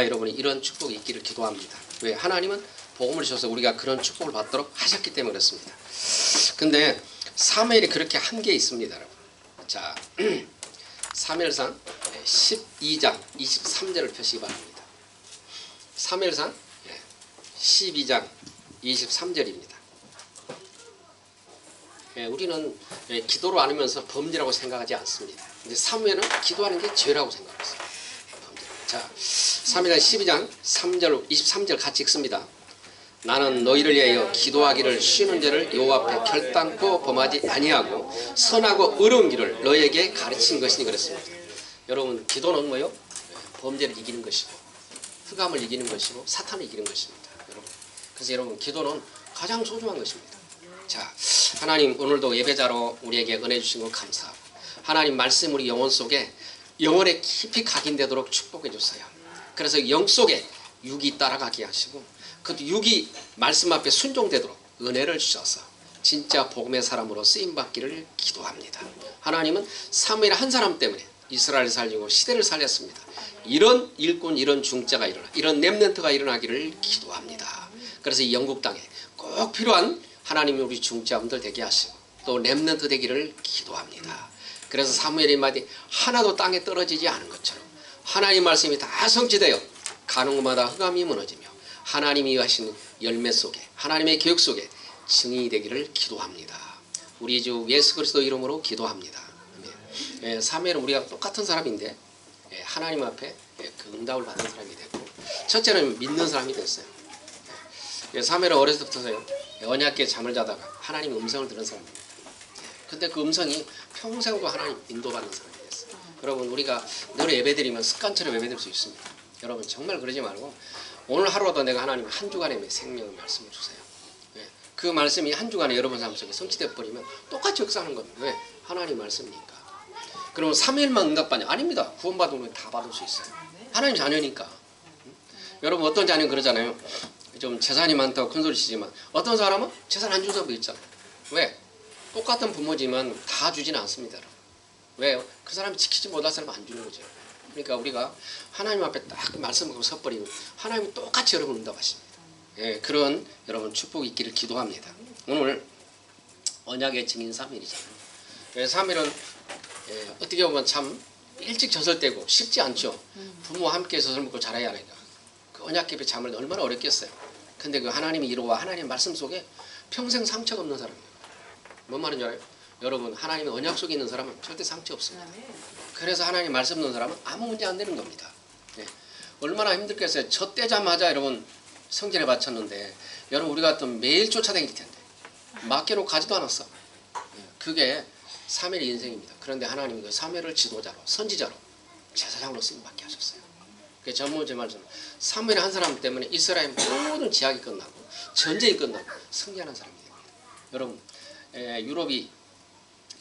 여러분이 이런 축복이 있기를 기도합니다. 왜? 하나님은 복음을 주셔서 우리가 그런 축복을 받도록 하셨기 때문에 그렇습니다. 근데 사무엘이 그렇게 한 게 있습니다, 여러분. 자, 사무엘상 12장 23절을 펴시기 바랍니다. 사무엘상 12장 23절입니다. 우리는 기도로 안 하면서 범죄라고 생각하지 않습니다. 근데 사무엘은 기도하는 게 죄라고 생각했어요. 자, 사무엘상 12장 3절 23절 같이 읽습니다. 나는 너희를 위하여 기도하기를 쉬는 죄를 여호와 앞에 결단코 범하지 아니하고 선하고 의로운 길을 너희에게 가르친 것이니 그랬습니다. 여러분, 기도는 뭐요? 범죄를 이기는 것이고 흑암을 이기는 것이고 사탄을 이기는 것입니다. 여러분, 그래서 여러분, 기도는 가장 소중한 것입니다. 자, 하나님 오늘도 예배자로 우리에게 은혜 주신 것 감사하고 하나님 말씀 우리 영혼 속에 영혼에 깊이 각인되도록 축복해 주세요. 그래서 영 속에 육이 따라가게 하시고 그 육이 말씀 앞에 순종되도록 은혜를 주셔서 진짜 복음의 사람으로 쓰임받기를 기도합니다. 하나님은 사무엘 한 사람 때문에 이스라엘을 살리고 시대를 살렸습니다. 이런 일꾼, 이런 중자가 일어나, 이런 렘넌트가 일어나기를 기도합니다. 그래서 이 영국 땅에 꼭 필요한 하나님이 우리 중자분들 되게 하시고 또 렘넌트 되기를 기도합니다. 그래서 사무엘의 말이 하나도 땅에 떨어지지 않은 것처럼 하나님 말씀이 다 성취되어 가는 곳마다 흑암이 무너지며 하나님이 하신 열매 속에 하나님의 계획 속에 증인이 되기를 기도합니다. 우리 주 예수 그리스도 이름으로 기도합니다. 사무엘은 우리가 똑같은 사람인데 하나님 앞에 그 응답을 받은 사람이 됐고 첫째는 믿는 사람이 됐어요. 사무엘은 어렸을 때부터요 언약궤에 잠을 자다가 하나님 음성을 들은 사람입니다. 근데 그 음성이 평생도 하나님 인도받는 사람이 됐어요. 여러분, 우리가 늘 예배드리면 습관처럼 예배드릴 수 있습니다. 여러분, 정말 그러지 말고 오늘 하루라도 내가 하나님 한 주간의 생명의 말씀을 주세요. 그 말씀이 한 주간에 여러분 삶 속에 성취되어 버리면 똑같이 역사하는 겁니다. 왜? 하나님 말씀이니까. 그러면 3일만 응답받냐? 아닙니다. 구원받으면 다 받을 수 있어요. 하나님 자녀니까. 여러분, 어떤 자녀는 그러잖아요. 좀 재산이 많다고 큰소리 치지만 어떤 사람은 재산 안 준 사람도 있잖아요. 왜? 똑같은 부모지만 다 주지는 않습니다. 여러분. 왜? 그 사람이 지키지 못할 사람은 안 주는 거죠. 그러니까 우리가 하나님 앞에 딱 말씀하고 섰버리면 하나님은 똑같이 여러분 응답하십니다. 그런 여러분 축복이 있기를 기도합니다. 오늘 언약의 증인 3일이잖아요. 3일은 어떻게 보면 참 일찍 젖을 떼고 쉽지 않죠. 부모와 함께 젖을 먹고 자라야 하니까. 그 언약궤에 잠을 얼마나 어렵겠어요. 근데 그 하나님의 이루와 하나님의 말씀 속에 평생 상처가 없는 사람이에요. 뭔 말인지 알아요? 여러분, 하나님의 언약 속에 있는 사람은 절대 상처 없습니다. 그래서 하나님 말씀 듣는 사람은 아무 문제 안 되는 겁니다. 얼마나 힘들겠어요. 젖대자마자 여러분 성전에 바쳤는데 여러분 우리 같으면 매일 쫓아다닐 텐데 맡겨놓고 가지도 않았어. 그게 사무엘의 인생입니다. 그런데 하나님은 그 사무엘을 지도자로 선지자로 제사장으로 쓰임받게 하셨어요. 그 전문제 말씀 사무엘 한 사람 때문에 이스라엘 모든 제약이 끝나고 전쟁이 끝나고 승리하는 사람이 됩니다. 여러분, 유럽이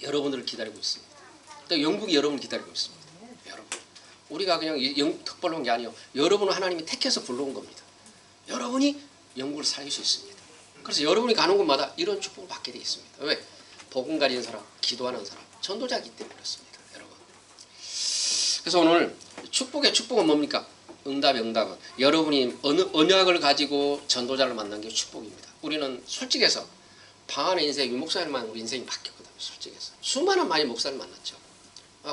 여러분들을 기다리고 있습니다. 또 영국이 여러분을 기다리고 있습니다. 여러분, 우리가 그냥 덕벌로 온 게 아니에요. 여러분을 하나님이 택해서 불러온 겁니다. 여러분이 영국을 살릴 수 있습니다. 그래서 여러분이 가는 곳마다 이런 축복을 받게 되어 있습니다. 왜? 복음 가진 사람, 기도하는 사람, 전도자이기 때문에 그렇습니다. 여러분. 그래서 오늘 축복의 축복은 뭡니까? 응답의 응답은 여러분이 언약을 가지고 전도자를 만난 게 축복입니다. 우리는 솔직해서 방 안에 인생 목사님만 우리 인생이 바뀌었거든요. 솔직해서 수많은 많이 목사를 만났죠.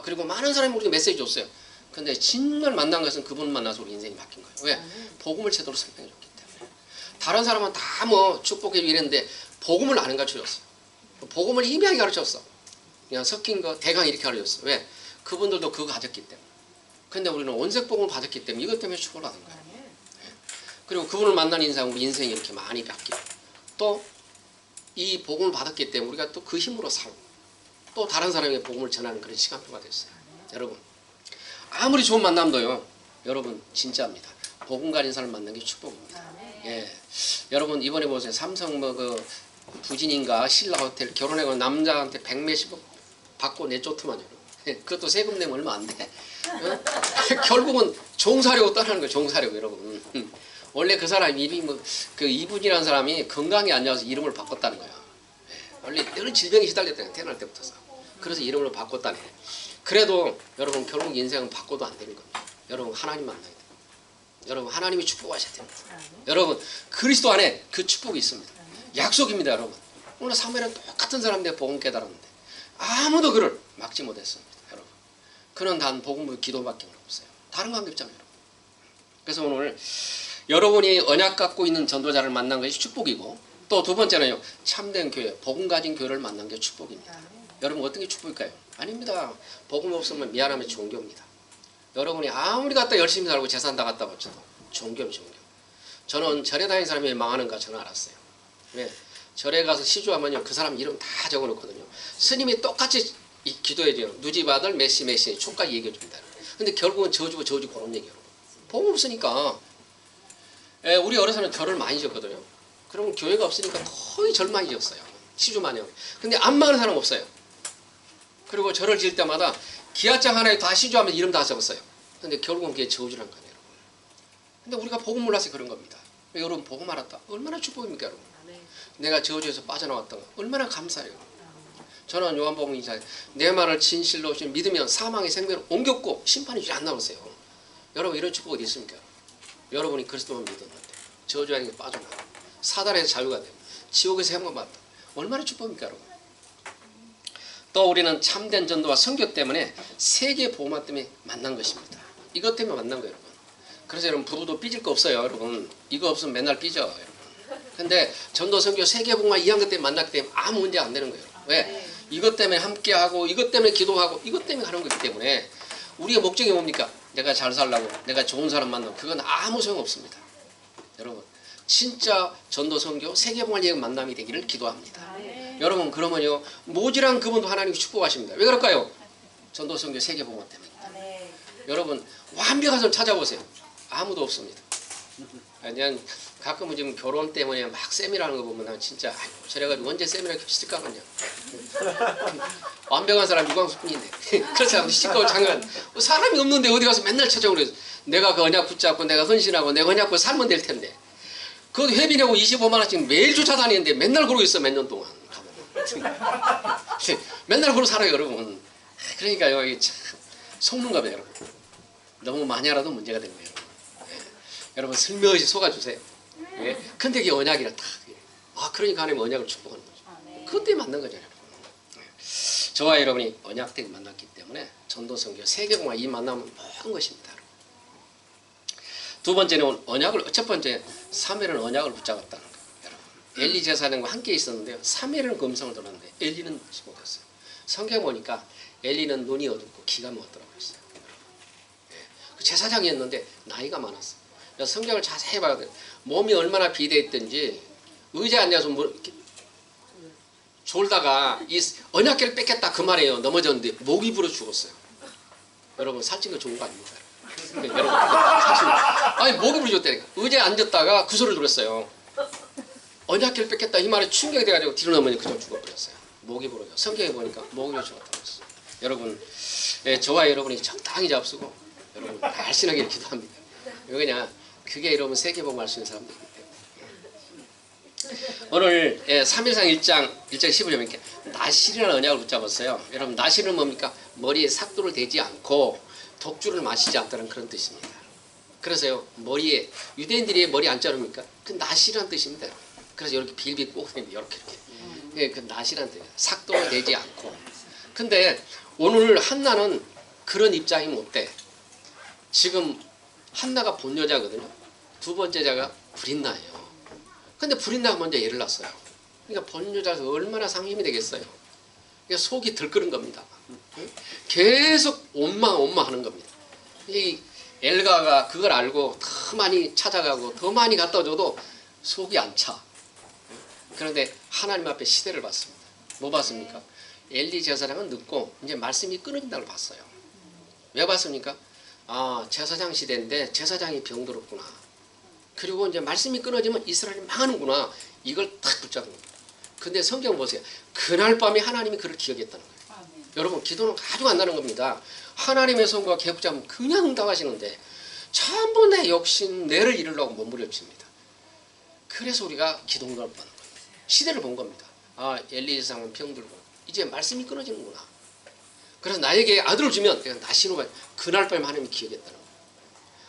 그리고 많은 사람이 우리가 메시지 줬어요. 근데 정말 만난 것은 그분 만나서 우리 인생이 바뀐 거예요. 왜? 복음을 제대로 설명해 줬기 때문에. 다른 사람은 다 뭐 축복해 이랬는데 복음을 안 가르쳐줬어. 복음을 희미하게 가르쳤어. 그냥 섞인 거 대강 이렇게 가르쳤어. 왜? 그분들도 그거 가졌기 때문에. 근데 우리는 원색 복음을 받았기 때문에 이것 때문에 축복을 받은 거예요. 그리고 그분을 만난 인상 우리 인생이 이렇게 많이 바뀌고 또 이 복음을 받았기 때문에 우리가 또 그 힘으로 살고 또 다른 사람에게 복음을 전하는 그런 시간표가 됐어요. 여러분, 아무리 좋은 만남도요, 여러분 진짜입니다. 복음 가진 사람 만난 게 축복입니다. 여러분 이번에 보세요. 삼성 그 부진인가 신라 호텔 결혼해서 남자한테 100몇십억 받고 내쫓더만요. 그것도 세금 내면 얼마 안 돼. 결국은 종사려고 떠나는 거예요. 종사려고 여러분. 원래 그 사람 이름이 그 이분이라는 사람이 건강이 안 좋아서 이름을 바꿨다는 거예요. 원래 늘 질병에 시달렸다는 태어날 때부터. 그래서 이름을 바꿨다네. 그래도 여러분 결국 인생은 바꿔도 안 되는 겁니다. 여러분 하나님 만나야 돼요. 여러분 하나님이 축복하셔야 됩니다. 여러분 그리스도 안에 그 축복이 있습니다. 약속입니다. 여러분 오늘 사무엘은 똑같은 사람인데 복음 깨달았는데 아무도 그를 막지 못했습니다. 여러분 그는 단 복음의 기도밖에 없어요. 다른 관계 없잖아요. 여러분. 그래서 오늘 여러분이 언약 갖고 있는 전도자를 만난 것이 축복이고 또 두 번째는요 참된 교회 복음 가진 교회를 만난 게 축복입니다. 여러분 어떤 게 축복일까요? 아닙니다. 복음 없으면 미안하면 종교입니다. 여러분이 아무리 갖다 열심히 살고 재산 다 갖다 바쳐도 종교면 종교. 저는 절에 다니는 사람이 망하는가 저는 알았어요. 왜? 절에 가서 시주하면요 그 사람 이름 다 적어놓거든요. 스님이 똑같이 기도해줘요. 누집 아들 메시 초까지 얘기해줍니다. 근데 결국은 저주고 그런 얘기예요. 복음 없으니까. 우리 어려서는 절을 많이 지었거든요. 그럼 교회가 없으니까 거의 절 많이 지었어요. 시주만 해요. 근데 안 망하는 사람 없어요. 그리고 절을 지을 때마다 기아장 하나에 다 시주하면 이름 다 적었어요. 근데 결국은 그게 저주란 거예요. 근데 우리가 복음 몰라서 그런 겁니다. 여러분 복음 알았다. 얼마나 축복입니까 여러분. 내가 저주에서 빠져나왔던 거 얼마나 감사해요. 저는 요한복음 2장에 내 말을 진실로 믿으면 사망의 생명을 옮겼고 심판이 이제 안 나오세요. 여러분 이런 축복이 어디 있습니까? 여러분이 그리스도만 믿었는데 저주하는 게 빠져나와 사단에서 자유가 되고 지옥에서 해방받다. 얼마나 축복입니까 여러분. 또 우리는 참된 전도와 선교 때문에 세계 복음화 때문에 만난 것입니다. 이것 때문에 만난 거예요 여러분. 그래서 여러분 부부도 삐질 거 없어요 여러분. 이거 없으면 맨날 삐져 여러분. 근데 전도 선교 세계 복음화 이한 것 때문에 만났기 때문에 아무 문제 안 되는 거예요. 왜? 이것 때문에 함께하고 이것 때문에 기도하고 이것 때문에 하는 거기 때문에 우리의 목적이 뭡니까? 내가 잘 살라고 내가 좋은 사람 만나고 그건 아무 소용없습니다. 여러분 진짜 전도 선교 세계 복음화 만남이 되기를 기도합니다. 여러분 그러면요 모질한 그분도 하나님이 축복하십니다. 왜 그럴까요? 전도 선교 세계 복음화 때문에. 여러분 완벽한 사람 찾아보세요. 아무도 없습니다. 그냥 가끔은 지금 결혼 때문에 막 세미나하는 거 보면 진짜 아이고 저래가지고 언제 세미나 겹칠까 그냥 완벽한 사람 유광수뿐인데 그렇지 않아도 시끄러워 장관 사람이 없는데 어디 가서 맨날 찾아오고 그래서 내가 그 언약 붙잡고 내가 헌신하고 내가 언약 붙잡고 살면 될 텐데 그것도 회비 내고 25만 원씩 매일 쫓아다니는데 맨날 그러고 있어 몇 년 동안 맨날 그러고 살아요 여러분. 그러니까요 이게 참 속는가 봐요 여러분. 너무 많이 알아도 문제가 되는 거예요. 여러분 슬며시 속아주세요. 예? 근데 이게 언약이라 딱. 그러니까 하나님 언약을 축복하는 거죠. 그것 때문에 만난 거잖아요. 저와 여러분이 언약 때문에 만났기 때문에 전도 선교 세계공화 이 만남은 모든 것입니다. 두 번째는 언약을 첫 번째 사무엘은 언약을 붙잡았다는 거예요. 여러분 엘리 제사장과 함께 있었는데요. 사무엘은 금성을 들었는데 엘리는 못했어요. 성경 보니까 엘리는 눈이 어둡고 귀가 먹었더라고요. 그 제사장이었는데 나이가 많았어요. 성경을 자세히 봐야 돼요. 몸이 얼마나 비대했던지 의자에 앉아서 졸다가 이 언약궤를 뺏겠다 그 말이에요. 넘어졌는데 목이 불어 죽었어요. 여러분 살찐 거 좋은 거 아닙니까? 여러분 사실 아니 목이 불어 죽었다니까. 의자에 앉았다가 그 소리를 들었어요. 언약궤를 뺏겠다 이 말에 충격이 돼가지고 뒤로 넘어니 그냥 죽어버렸어요. 목이 불어져. 성경에 보니까 목이 불어 죽었다고 했어요. 여러분 저와 여러분이 적당히 잡수고 여러분 날씬하게 기도합니다. 왜냐 그게 여러분 세계복음 할 수 있는 사람들이기 때문에. 오늘 3일상 1장 15절에 이렇게 나실이라는 언약을 붙잡았어요. 여러분 나실은 뭡니까? 머리에 삭도를 대지 않고 독주를 마시지 않다는 그런 뜻입니다. 그래서요 머리에 유대인들이 머리 안 자릅니까? 그 나실이라는 뜻입니다. 그래서 이렇게 빌빌 꼬는데 이렇게 그 나실이라는 뜻이에요. 삭도를 대지 않고. 근데 오늘 한나는 그런 입장이 못 돼. 지금 한나가 본 여자거든요. 두 번째 자가 브린나예요. 근데 브린나가 먼저 애를 낳았어요. 그러니까 본 여자에서 얼마나 상심이 되겠어요. 그러니까 속이 들끓은 겁니다. 계속 원망하는 겁니다. 이 엘가가 그걸 알고 더 많이 찾아가고 더 많이 갖다 줘도 속이 안 차. 그런데 하나님 앞에 시대를 봤습니다. 뭐 봤습니까? 엘리 제사장은 늦고 이제 말씀이 끊어진다고 봤어요. 왜 봤습니까? 제사장 시대인데 제사장이 병들었구나. 그리고 이제 말씀이 끊어지면 이스라엘이 망하는구나. 이걸 탁 붙잡은 겁니다. 근데 성경 보세요. 그날 밤에 하나님이 그를 기억했다는 거예요. 여러분 기도는 가지고 안 나는 겁니다. 하나님의 손과 개붙잡으면 그냥 응답하시는데 전부 내 욕심 내를 이루려고 몸부림칩니다. 그래서 우리가 기도 응답을 받는 겁니다. 시대를 본 겁니다. 엘리 제사장은 병들고 이제 말씀이 끊어지는구나. 그래서 나에게 아들을 주면 내가 나시노가 그날 밤에 하나님이 기억했다는 거예요.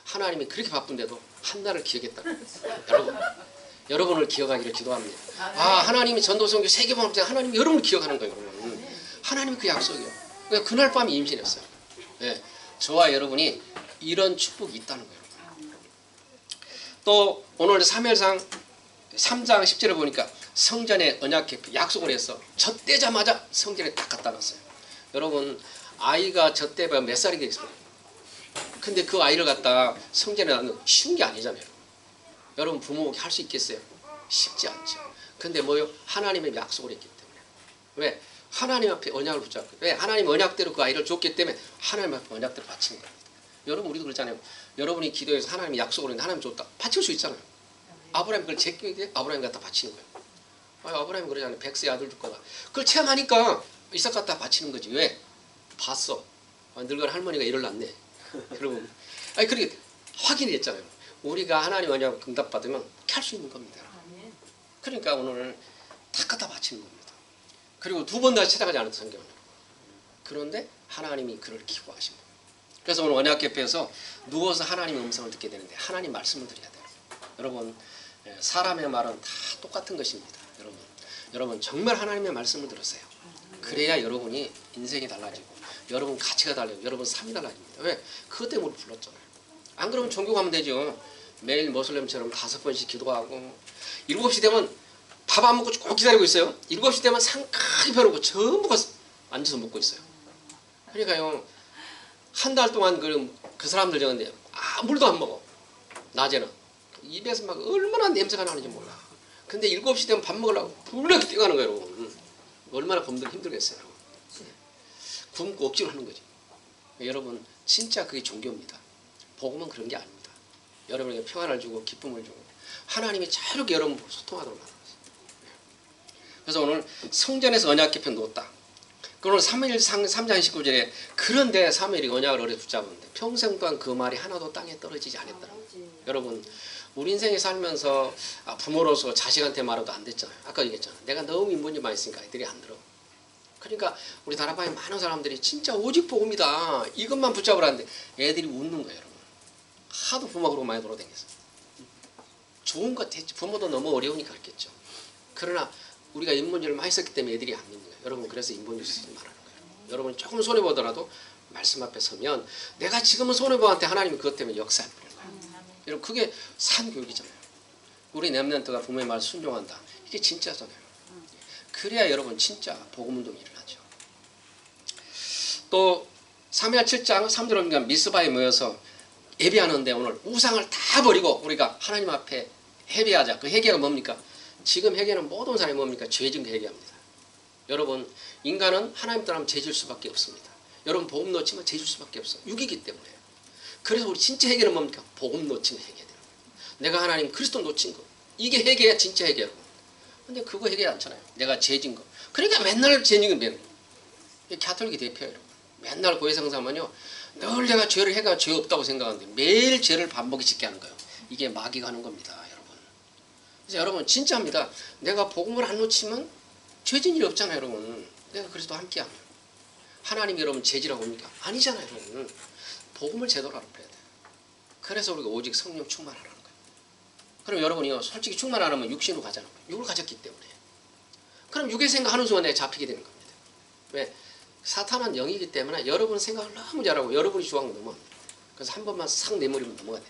하나님이 그렇게 바쁜데도 한나를 기억했다. 여러분을 기억하기를 기도합니다. 아, 하나님이 전도선교 세계봉합 때 하나님 여러분을 기억하는 거예요. 여러분. 하나님이 그 약속이에요. 그러니까 그날 밤에 임신했어요. 예, 저와 여러분이 이런 축복이 있다는 거예요. 또 오늘 사무엘상 3장 10절에 보니까 성전에 언약궤 약속을 해서 젖대자마자 성전에 딱 갖다 놨어요. 여러분 아이가 젖대가 몇 살이 되겠습니까? 근데 그 아이를 갖다 성전에 놔는 쉬운 게 아니잖아요. 여러분 부모가 할 수 있겠어요? 쉽지 않죠. 근데 뭐요? 하나님의 약속을 했기 때문에. 왜? 하나님 앞에 언약을 붙잡고. 왜? 하나님 언약대로 그 아이를 줬기 때문에 하나님 앞에 언약대로 바치는 겁니다. 여러분 우리도 그렇잖아요. 여러분이 기도해서 하나님이 약속을 했는데 하나님 줬다. 바칠 수 있잖아요. 아브라함이 그걸 제끼는데 아브라함이 갖다 바치는 거예요. 아브라함이 그러잖아요. 100세 아들 줄 거다. 그걸 체험하니까 이삭 갖다 바치는 거지. 왜? 봤어. 늙은 할머니가 일을 낳네. 여러분. 아니 그렇게 확인이 됐잖아요. 우리가 하나님 언약 응답받으면 할 수 있는 겁니다. 그러니까 오늘 다 갖다 바치는 겁니다. 그리고 두 번 다시 찾아가지 않았다 성경은. 그런데 하나님이 그를 기뻐하신 거예요. 그래서 오늘 언약궤에서 누워서 하나님의 음성을 듣게 되는데 하나님 말씀을 드려야 돼요. 여러분 사람의 말은 다 똑같은 것입니다. 여러분 정말 하나님의 말씀을 들으세요. 그래야 여러분이 인생이 달라지고 여러분 가치가 달라지고 여러분 삶이 달라집니다. 왜? 그것 때문에 불렀잖아요. 안 그러면 종교 가면 되죠. 매일 모슬렘처럼 5번씩 기도하고 7시 되면 밥 안 먹고 쭉 기다리고 있어요. 7시 되면 상 크게 펴놓고 전부 앉아서 먹고 있어요. 그러니까요. 한 달 동안 그 사람들 저건데 물도 안 먹어. 낮에는. 입에서 막 얼마나 냄새가 나는지 몰라. 근데 7시 되면 밥 먹으려고 불러게 뛰어가는 거예요. 여러분. 얼마나 검들 힘들겠어요. 여러분. 굶고 억지로 하는 거지. 여러분 진짜 그게 종교입니다. 복음은 그런 게 아닙니다. 여러분에게 평안을 주고 기쁨을 주고 하나님이 자유롭게 여러분 소통하도록 만들었어요. 그래서 오늘 성전에서 언약궤 놓았다. 오늘 3장 19절에 그런데 사무엘이 언약을 오래 붙잡았는데 평생 동안 그 말이 하나도 땅에 떨어지지 않았다. 여러분 우리 인생에 살면서 부모로서 자식한테 말해도 안 됐잖아요. 아까 얘기했잖아요. 내가 너무 인본주의 많이 있으니까 애들이 안 들어. 그러니까 우리 다락방에 많은 사람들이 진짜 오직 복음이다. 이것만 붙잡으라는데 애들이 웃는 거예요. 여러분. 하도 부모가 그러고 많이 돌아다녔어요. 좋은 것 했지. 부모도 너무 어려우니까 했겠죠. 그러나 우리가 인본주의를 많이 썼기 때문에 애들이 안 믿는 거예요. 여러분 그래서 인본주의 쓰지 말라는 거예요. 여러분 조금 손해보더라도 말씀 앞에 서면 내가 지금은 손해보한테 하나님이 그것 때문에 역사할 거예요. 여러분 그게 산교육이잖아요. 우리 렘넌트가 부모의 말 순종한다. 이게 진짜잖아요. 그래야 여러분 진짜 복음운동이 일어나죠. 또 사무엘 7장 3절에 보면 미스바에 모여서 예배하는데 오늘 우상을 다 버리고 우리가 하나님 앞에 회개하자. 그 회개가 뭡니까? 지금 회개는 모든 사람이 뭡니까? 죄진 회개합니다. 여러분 인간은 하나님 따르면 죄질 수밖에 없습니다. 여러분 복음 놓치면 죄질 수밖에 없어요. 육이기 때문에. 그래서 우리 진짜 회개는 뭡니까? 복음 놓치면 회개돼요. 내가 하나님 그리스도 놓친 거. 이게 회개야 진짜 회개라고. 근데 그거 회개 않잖아요. 내가 죄진 거. 그러니까 맨날 죄진 거 매는 거예요. 가톨릭 대표예요. 맨날 고해상사면요. 늘 내가 죄를 해가 죄 없다고 생각하는데 매일 죄를 반복이 짓게 하는 거예요. 이게 마귀가 하는 겁니다. 여러분. 그래서 여러분 진짜입니다. 내가 복음을 안 놓치면 죄진 일이 없잖아요. 여러분. 내가 그리스도 함께하면. 하나님이 여러분 죄지라고 봅니까? 아니잖아요. 여러분. 복음을 제대로 알아야 돼요. 그래서 우리가 오직 성령 충만하라는 거예요. 그럼 여러분이요. 솔직히 충만 안 하면 육신으로 가잖아요. 육을 가졌기 때문에. 그럼 육의 생각하는 순간에 잡히게 되는 겁니다. 왜? 사탄은 영이기 때문에 여러분 생각을 너무 잘하고 여러분이 좋아하는 거 넘어갑니다. 그래서 한 번만 싹 내버리면 넘어가 돼요.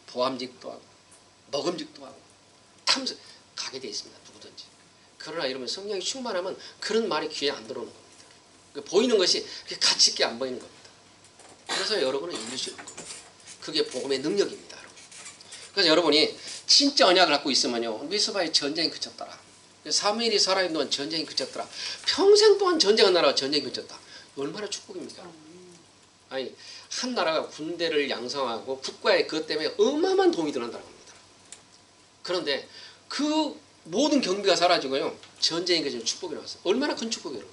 보암직도 하고 먹음직도 하고 탐색 가게 되어 있습니다. 누구든지. 그러나 여러분 성령이 충만하면 그런 말이 귀에 안 들어오는 겁니다. 그러니까 보이는 것이 가치 있게 안 보이는 겁니다. 그래서 여러분은 이길 수 있는 겁니다. 그게 복음의 능력입니다. 여러분. 그래서 여러분이 진짜 언약을 갖고 있으면요. 미스바의 전쟁이 그쳤더라. 사무엘이 살아있는 동안 전쟁이 그쳤더라. 평생 동안 전쟁한 나라가 전쟁이 그쳤다. 얼마나 축복입니까? 아니 한 나라가 군대를 양성하고 국가의 그것 때문에 어마어마한 도움이 들어간다는 겁니다. 그런데 그 모든 경비가 사라지고요. 전쟁이 그치면 축복이 나왔어요. 얼마나 큰 축복이에요.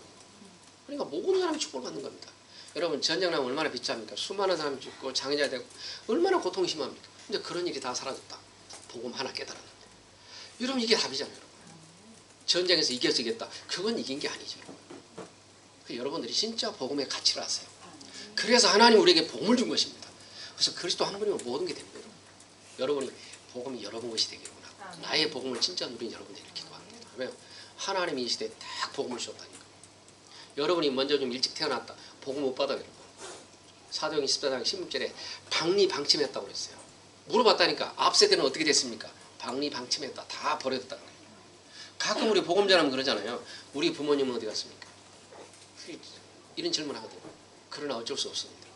그러니까 모든 사람이 축복을 받는 겁니다. 여러분 전쟁 나면 얼마나 비참합니까? 수많은 사람이 죽고 장애자 되고 얼마나 고통이 심합니까? 근데 그런 일이 다 사라졌다. 복음 하나 깨달았는데. 여러분 이게 답이잖아요. 여러분. 전쟁에서 이겨서 이겼다. 그건 이긴 게 아니죠. 여러분들이 진짜 복음의 가치를 아세요. 그래서 하나님 우리에게 복음을 준 것입니다. 그래서 그리스도 한 분이면 모든 게 됩니다. 여러분이 복음이 여러분 것이 되기를 원하고 나의 복음을 진짜 누린 여러분들이 기도합니다. 왜요? 하나님이 이 시대에 딱 복음을 주었다니까. 여러분이 먼저 좀 일찍 태어났다. 복음 못 받아들고. 사도행 14장 16절에 방리방침했다고 그랬어요. 물어봤다니까. 앞 세대는 어떻게 됐습니까? 방리방침했다. 다 버렸다는 거예요. 가끔 우리 복음 전하면 그러잖아요. 우리 부모님은 어디 갔습니까? 이런 질문 하거든요. 그러나 어쩔 수 없습니다.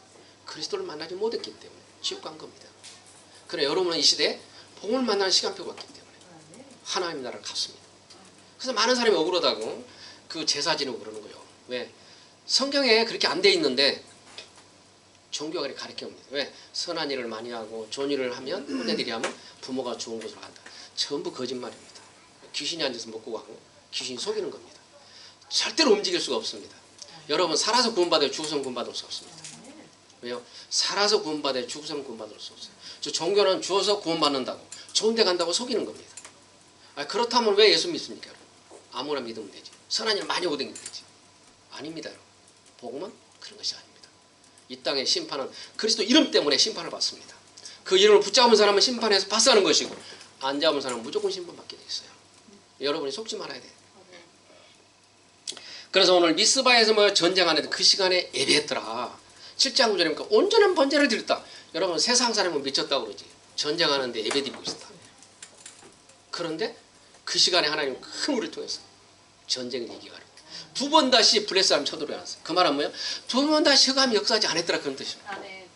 그리스도를 만나지 못했기 때문에 지옥 간 겁니다. 그러나 여러분은 이 시대에 복음을 만나는 시간표가 없기 때문에 하나님 나라를 갔습니다. 그래서 많은 사람이 억울하다고 그 제사 지내고 그러는 거예요. 왜? 성경에 그렇게 안 돼 있는데 종교가 그렇게 가르쳐옵니다. 왜? 선한 일을 많이 하고 좋은 일을 하면 혼내들이 하면 부모가 좋은 곳으로 간다. 전부 거짓말입니다. 귀신이 앉아서 먹고 가고 귀신이 속이는 겁니다. 절대로 움직일 수가 없습니다. 여러분 살아서 구원받아야 죽어서는 구원받을 수 없습니다. 왜요? 살아서 구원받아야 죽어서는 구원받을 수 없어요. 저 종교는 죽어서 구원받는다고 좋은 데 간다고 속이는 겁니다. 그렇다면 왜 예수 믿습니까? 여러분? 아무나 믿으면 되지. 선한 일 많이 오당기면 되지. 아닙니다. 여러분. 복음은 그런 것이 아닙니다. 이 땅의 심판은 그리스도 이름 때문에 심판을 받습니다. 그 이름을 붙잡은 사람은 심판에서 파스하는 것이고 안 잡은 사람은 무조건 심판받게 돼 있어요. 여러분이 속지 말아야 돼요. 그래서 오늘 미스바에서 뭐 전쟁하는데 그 시간에 예배했더라. 7장 9절이니까 온전한 번제를 드렸다. 여러분 세상 사람은 미쳤다고 그러지. 전쟁하는데 예배 드리고 있었다. 그런데 그 시간에 하나님 큰 우리를 통해서 전쟁을 이기가 두 번 다시 블레스함 쳐들어왔어요. 그 말은 뭐예요? 두 번 다시 흑암이 역사하지 않았더라 그런 뜻입니다. 네.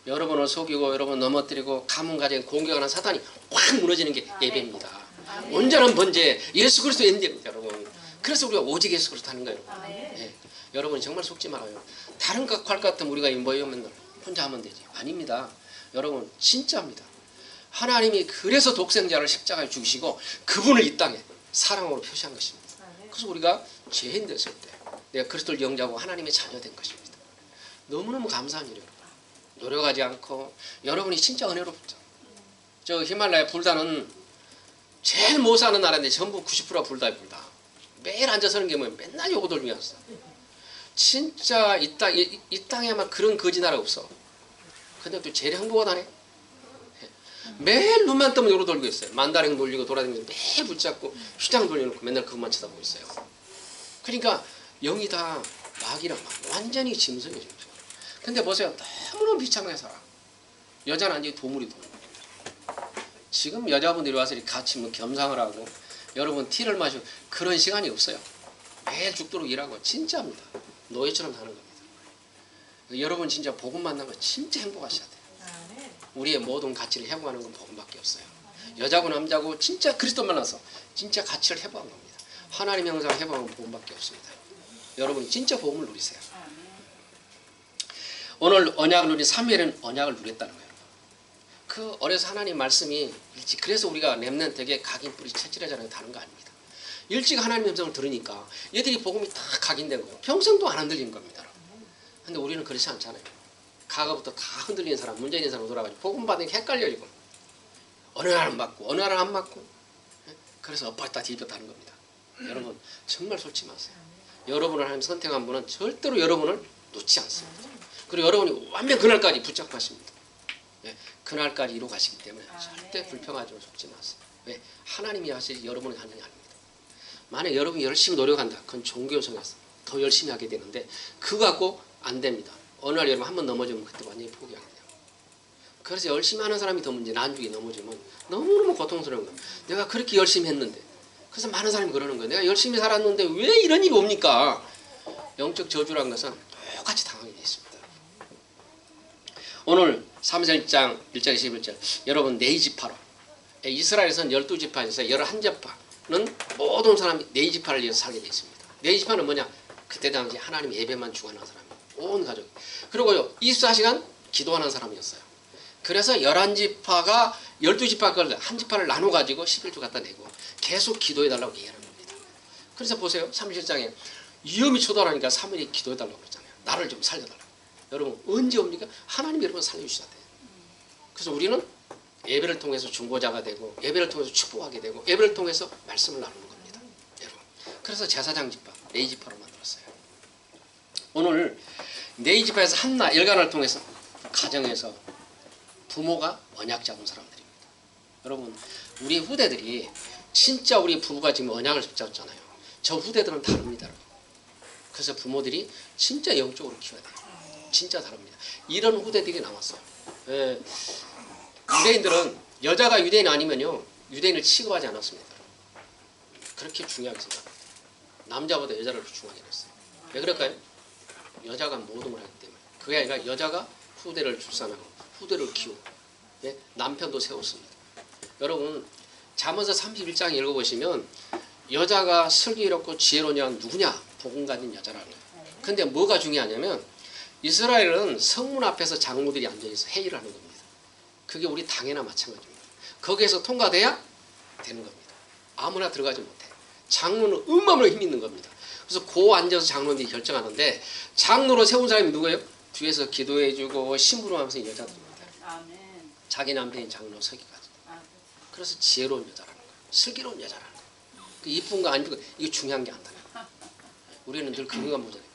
여러분을 속이고 여러분 넘어뜨리고 가문 가정에 공격하는 사단이 확 무너지는 게 예배입니다. 온전한 번제 예수 그리스도의 인재입니다. 여러분. 그래서 우리가 오직 예수 그리스도 하는 거예요. 네. 여러분이 정말 속지 말아요. 다른 것 할 것 같으면 우리가 모이면 혼자 하면 되지. 아닙니다. 여러분 진짜입니다. 하나님이 그래서 독생자를 십자가에 죽이시고 그분을 이 땅에 사랑으로 표시한 것입니다. 그래서 우리가 죄인 됐을 때 내가 그리스도를 영접하고 하나님의 자녀 된 것입니다. 너무너무 감사한 일이에요. 노력하지 않고 여러분이 진짜 은혜롭죠. 저 히말라야 불다는 제일 못 사는 나라인데 전부 90%가 불다에 불다. 매일 앉아 서는 게 뭐예요? 맨날 요거 돌리고 왔어. 진짜 이 땅에만 그런 거지 나라 없어. 근데 또 제일 행복하다네. 매일 눈만 뜨면 요로 돌고 있어요. 만다랭 돌리고 돌아다니면서 매일 붙잡고 휘장 돌려놓고 맨날 그것만 쳐다보고 있어요. 그러니까 영이 다 마귀랑 완전히 짐승이죠. 근데 보세요. 너무너무 비참하게 살아. 여자는 아니고 도물이 도물. 지금 여자분들이 와서 같이 뭐 겸상을 하고 여러분 티를 마시고 그런 시간이 없어요. 매일 죽도록 일하고 진짜입니다. 노예처럼 사는 겁니다. 여러분 진짜 복음 만나면 진짜 행복하셔야 돼요. 우리의 모든 가치를 회복하는 건 복음밖에 없어요. 여자고 남자고 진짜 그리스도 만나서 진짜 가치를 회복한 겁니다. 하나님의 형상을 회복하는 복음밖에 없습니다. 여러분이 진짜 복음을 누리세요. 오늘 언약을 누린 3일은 언약을 누렸다는 거예요. 그 어려서 하나님 말씀이 일찍 그래서 우리가 렘넌트에게 각인 뿌리 채질하자는 다른 거 아닙니다. 일찍 하나님의 음성을 들으니까 얘들이 복음이 다 각인된 거예요. 평생도 안 흔들린 겁니다. 근데 우리는 그렇지 않잖아요. 과거부터 다 흔들리는 사람, 문제 있는 사람 돌아가지고 복음 받는 게 헷갈려지고 어느 날은 맞고 어느 날은 안 맞고 그래서 엎었다 뒤집었다 하는 겁니다. 여러분 정말 솔직히 마세요. 여러분을 하나님 선택한 분은 절대로 여러분을 놓지 않습니다. 그리고 여러분이 완전 그날까지 붙잡고 가십니다. 그날까지 이루어 가시기 때문에 절대 불평하지 속지 마세요. 왜? 하나님이 하시지 여러분이 하는 게 아닙니다. 만약 여러분이 열심히 노력한다. 그건 종교성에서 더 열심히 하게 되는데 그거 갖고 안 됩니다. 어느 날 여러분 한번 넘어지면 그때 완전히 포기하게 돼요. 그래서 열심히 하는 사람이 더 문제. 난중에 넘어지면 너무너무 고통스러운 거예요. 내가 그렇게 열심히 했는데. 그래서 많은 사람이 그러는 거예요. 내가 열심히 살았는데 왜 이런 일이 옵니까? 영적 저주라는 것은 똑같이 당하게 되어 있습니다. 오늘 3장 1장 1절 21절 여러분 네이지파로 이스라엘에서는 12지파 있어요. 11지파는 모든 사람이 네이지파를 위해서 살게 되어 있습니다. 네이지파는 뭐냐? 그때 당시 하나님 예배만 주관하는 사람. 온 가족. 그리고요 24시간 기도하는 사람이었어요. 그래서 11지파가 12지파 걸 한 지파를 나눠 가지고 11조 갖다 내고 계속 기도해달라고 얘기하는 겁니다. 그래서 보세요 37장에 위험이 초달하니까 3일이 기도해달라고 그러잖아요. 나를 좀 살려달라고. 여러분 언제 옵니까? 하나님이 여러분 살려주셔야 돼요. 그래서 우리는 예배를 통해서 중보자가 되고 예배를 통해서 축복하게 되고 예배를 통해서 말씀을 나누는 겁니다. 여러분. 그래서 제사장 지파 네이지파로 만들었어요. 오늘 네이지파에서 한나 일간을 통해서 가정에서 부모가 언약 잡은 사람들입니다. 여러분 우리 후대들이 진짜 우리 부부가 지금 언약을 붙잡잖아요. 저 후대들은 다릅니다. 그래서 부모들이 진짜 영적으로 키워야 돼요. 진짜 다릅니다. 이런 후대들이 남았어요. 예. 유대인들은 여자가 유대인 아니면요 유대인을 취급하지 않았습니다. 그렇게 중요하게 생각합니다. 남자보다 여자를 중요하게 했어요. 왜 그럴까요? 여자가 모둠을 하기 때문에. 그게 아니라 여자가 후대를 출산하고 후대를 키우고 예? 남편도 세웠습니다. 여러분 잠언서 31장 읽어보시면 여자가 슬기롭고 지혜로냐 누구냐? 복음 가진 여자라는 거예요. 근데 뭐가 중요하냐면 이스라엘은 성문 앞에서 장로들이 앉아있어 회의를 하는 겁니다. 그게 우리 당이나 마찬가지입니다. 거기에서 통과돼야 되는 겁니다. 아무나 들어가지 못해. 장로는 음마음으로 힘 있는 겁니다. 그래서 고 앉아서 장로들이 결정하는데 장로로 세운 사람이 누구예요? 뒤에서 기도해주고 심부름하면서 여자들입니다. 아멘. 자기 남편이 장로 서기까지. 그래서 지혜로운 여자라는 거예요. 슬기로운 여자라는 거예요. 그 이쁜 거 안 이쁜 거 이거 중요한 게 아니라. 우리는 늘 그거가 모자라요.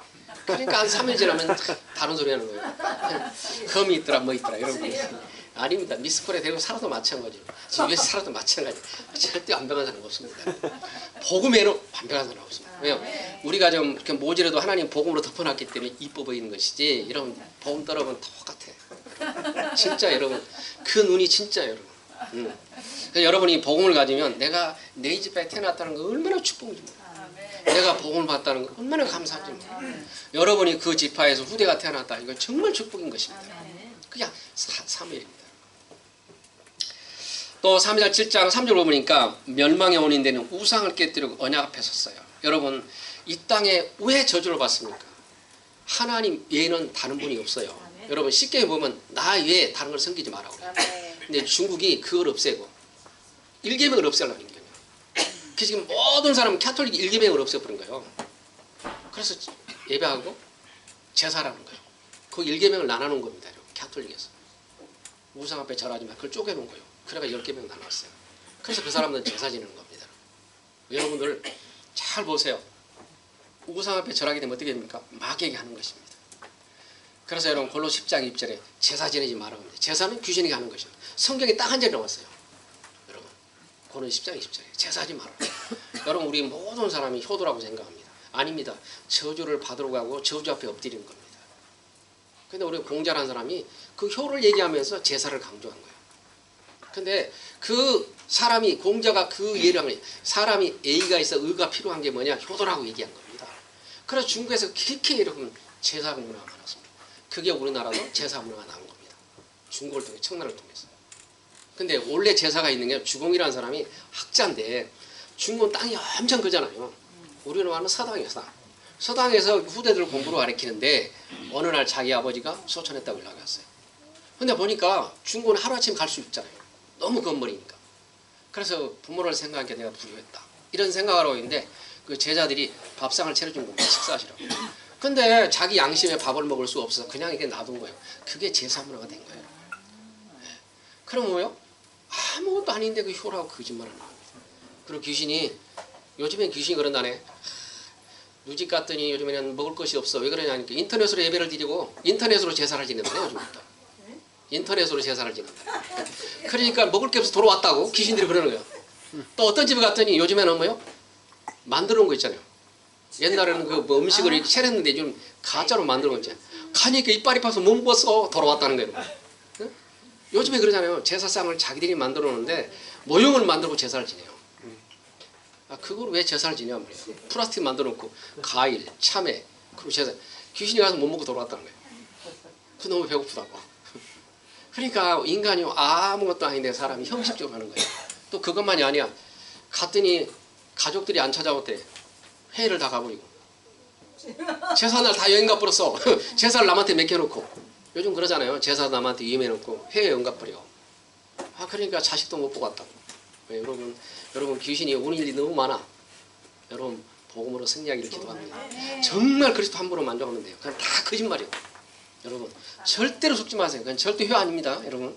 그러니까 한 3일 지나면 다른 소리 하는 거예요. 흠이 있더라 뭐 있더라 이런 거. 아닙니다. 미스코리아 되고 살아도 마찬가지예요. 지금 위에서 살아도 마찬가지예요. 절대 완벽한 사람 없습니다. 복음에는 완벽한 사람 없습니다. 왜요? 우리가 좀 이렇게 모질해도 하나님 복음으로 덮어놨기 때문에 이뻐 보이는 것이지 여러분 복음 떨어보면 똑같아. 진짜 여러분 그 눈이 진짜 여러분. 그래서 여러분이 복음을 가지면 내가 내 집에 태어났다는 거 얼마나 축복인지 몰라요. 내가 복음을 받다는 거 얼마나 감사한지 몰라요. 여러분이 그 지파에서 후대가 태어났다. 이거 정말 축복인 것입니다. 그냥 사무엘입니다. 또 사무엘 7장 3절 보니까 멸망의 원인 되는 우상을 깨뜨리고 언약 앞에 섰어요. 여러분 이 땅에 왜 저주를 받습니까? 하나님 외에는 다른 분이 없어요. 여러분 쉽게 보면 나 외에 다른 걸 섬기지 말라고 그래요. 근데 중국이 그걸 없애고 일계명을 없애려는 거예요. 그 지금 모든 사람은 카톨릭 일계명을 없애버린 거예요. 그래서 예배하고 제사라는 거예요. 그 일계명을 나눠놓은 겁니다. 카톨릭에서 우상 앞에 절하지 마. 그걸 쪼개놓은 거예요. 그래가 10개명 나눴어요. 그래서 그 사람들은 제사 지내는 겁니다. 여러분들 잘 보세요. 우상 앞에 절하게 되면 어떻게 됩니까? 마귀에게 하는 것입니다. 그래서 여러분 골로 10장 2절에 제사 지내지 말라고 합니다. 제사는 귀신에게 하는 것입니다. 성경에 딱 한 절 나왔어요. 여러분 골로 10장 20절에 제사하지 말라. 여러분 우리 모든 사람이 효도라고 생각합니다. 아닙니다. 저주를 받으러 가고 저주 앞에 엎드리는 겁니다. 근데 우리 공자라는 사람이 그 효를 얘기하면서 제사를 강조한 거예요. 근데 그 사람이 공자가 그 예를 한 거예요. 사람이 A가 있어 의가 필요한 게 뭐냐? 효도라고 얘기한 겁니다. 그래서 중국에서 그렇게 여러분 제사 문화가 많았습니다. 그게 우리나라도 제사 문화가 나온 겁니다. 중국을 통해 청나라를 통해서. 근데 원래 제사가 있는 게 주공이라는 사람이 학자인데 중국은 땅이 엄청 크잖아요. 우리는 완전 서당이었어. 서당에서 후대들 공부를 가르치는데 어느 날 자기 아버지가 소천했다고 연락이 왔어요. 근데 보니까 중국은 하루아침에 갈 수 있잖아요. 너무 건물이니까. 그래서 부모를 생각하니까 내가 불효했다. 이런 생각을 하고 있는데 그 제자들이 밥상을 차려준 겁니다. 식사하시라고. 근데 자기 양심에 밥을 먹을 수 없어서 그냥 이게 놔둔 거예요. 그게 제사 문화가 된 거예요. 그럼 뭐요? 아무것도 아닌데 그 효라고 거짓말을 합니다. 그리고 귀신이 요즘엔 귀신이 그런다네. 누집 갔더니 요즘에는 먹을 것이 없어. 왜 그러냐니까 인터넷으로 예배를 드리고 인터넷으로 제사를 지낸다네. 요즘부터. 인터넷으로 제사를 지낸다. 그러니까 먹을 게 없어서 돌아왔다고 귀신들이 그러는 거예요. 또 어떤 집에 갔더니 요즘에는 뭐요? 만들어 놓은 거 있잖아요. 옛날에는 그 뭐 음식을 이렇게 차렸는데 요즘 가짜로 만들어 놓은 거잖아요. 가니까 이빨이 파서 못 먹어서 돌아왔다는 거예요. 응? 요즘에 그러잖아요. 제사상을 자기들이 만들어 놓는데 모형을 만들고 제사를 지내요. 아, 그걸 왜 제사를 지냐 말이에요. 플라스틱 만들어 놓고 과일, 참외, 그리고 제사. 귀신이 가서 못 먹고 돌아왔다는 거예요. 그 너무 배고프다고. 그러니까 인간이 아무것도 아닌데 사람이 형식적으로 하는 거예요. 또 그것만이 아니야. 갔더니 가족들이 안 찾아왔대. 회의를 다 가버리고. 제사날 다 여행 가버렸어. 제사를 남한테 맡겨놓고. 요즘 그러잖아요. 제사 남한테 위임해놓고 회에 여행 가버려. 아 그러니까 자식도 못 보고 왔다고. 여러분 귀신이 오는 일이 너무 많아. 여러분 복음으로 승리하기를 기도합니다. 정말 그리스도 함부로 만족하면 돼요. 그건 다 거짓말이에요. 여러분 절대로 속지 마세요. 그건 절대 회 아닙니다. 여러분.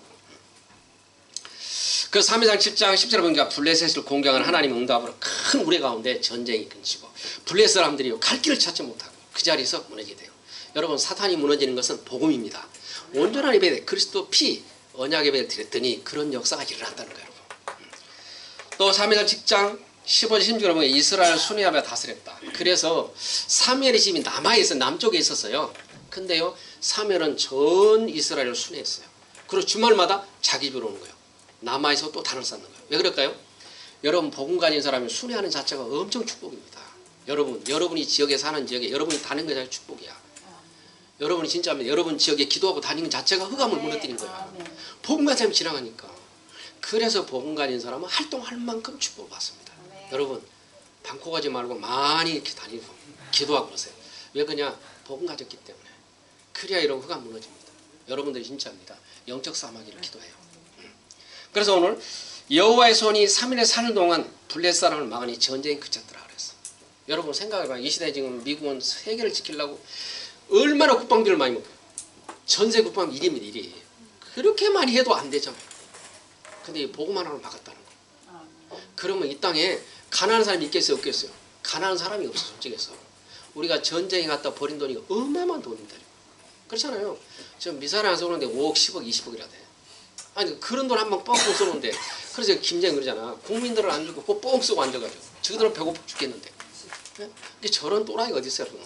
그 3회장 7장 10절에 보니까 블레셋을 공경하는 하나님의 응답으로 큰 우레 가운데 전쟁이 끊치고 블레셋 사람들이 갈 길을 찾지 못하고 그 자리에서 무너지게 돼요. 여러분 사탄이 무너지는 것은 복음입니다. 온전한 예배 그리스도 피 언약 예배를 드렸더니 그런 역사가 일어난다는 거예요. 여러분. 또 사무엘 직장 15절 16절에 보면 이스라엘 순회하며 다스렸다. 그래서 사무엘의 집이 남아있어 남쪽에 있었어요. 근데요 사무엘은 전 이스라엘을 순회했어요. 그리고 주말마다 자기 집으로 오는 거예요. 남아있어 또 단을 쌓는 거예요. 왜 그럴까요? 여러분 복음 가진 사람이 순회하는 자체가 엄청 축복입니다. 여러분이 지역에 사는 지역에 여러분이 다니는 것 자체가 축복이야. 여러분이 진짜 여러분 지역에 기도하고 다니는 자체가 흑암을 무너뜨리는 거야. 복음 가진 사람이 지나가니까. 그래서 복음 가진 사람은 활동할 만큼 축복을 받습니다. 여러분 방코 가지 말고 많이 이렇게 다니고 기도하고 그러세요. 왜 그냥 복음 가졌기 때문에. 그래야 이런 흑암 무너집니다. 여러분들이 진짜입니다. 영적 사마귀를 기도해요. 그래서 오늘 여호와의 손이 3일에 사는 동안 블레셋 사람을 막으니 전쟁이 그쳤더라 그랬어. 여러분 생각해봐. 이 시대에 지금 미국은 세계를 지키려고 얼마나 국방비를 많이 먹어요. 전세 국방비 1위입니다. 1위. 그렇게 많이 해도 안 되잖아요. 근데 이 복음 하나를 막았다는 거예요. 그러면 이 땅에 가난한 사람이 있겠어요? 없겠어요? 가난한 사람이 없어 솔직해서. 우리가 전쟁에 갔다 버린 돈이 어마어마한 돈인데. 그렇잖아요. 지금 미사일 하나 쏘는데 5억, 10억, 20억이라 돼. 아니 그런 돈 한 방 뻥뻥 쏘는데 그래서 김정이 그러잖아. 국민들을 안 주고 그거 뻥 쏘고 앉아가지고 저들은 배고파 죽겠는데. 네? 저런 또라이가 어디 있어요? 여러분.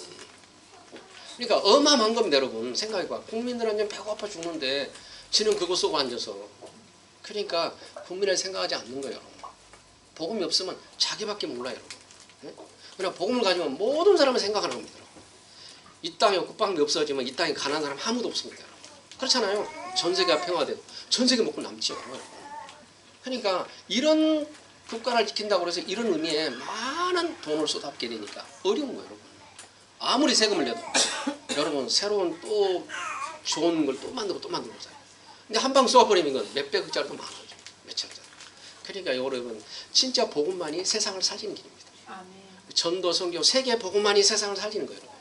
그러니까 어마어마한 겁니다. 여러분 생각해봐. 국민들은 배고파 죽는데 지는 그거 쏘고 앉아서. 그러니까 국민을 생각하지 않는 거예요. 여러분. 복음이 없으면 자기밖에 몰라요. 여러분. 네? 그러나 복음을 가지면 모든 사람을 생각하는 겁니다. 여러분. 이 땅에 국방비 없어지면 이 땅에 가난한 사람 아무도 없습니다. 여러분. 그렇잖아요. 전 세계가 평화되고 전 세계 먹고 남지요. 여러분. 그러니까 이런 국가를 지킨다고 해서 이런 의미에 많은 돈을 쏟아붓게 되니까 어려운 거예요. 여러분. 아무리 세금을 내도 여러분 새로운 또 좋은 걸 또 만들고 또 만들고 살아요. 근데 한 방 쏘아버리면 이건 몇백억짜리도 많아요. 몇천억짜리. 그러니까 여러분 진짜 복음만이 세상을 살리는 길입니다. 아멘. 전도 선교 세계 복음만이 세상을 살리는 거예요. 여러분.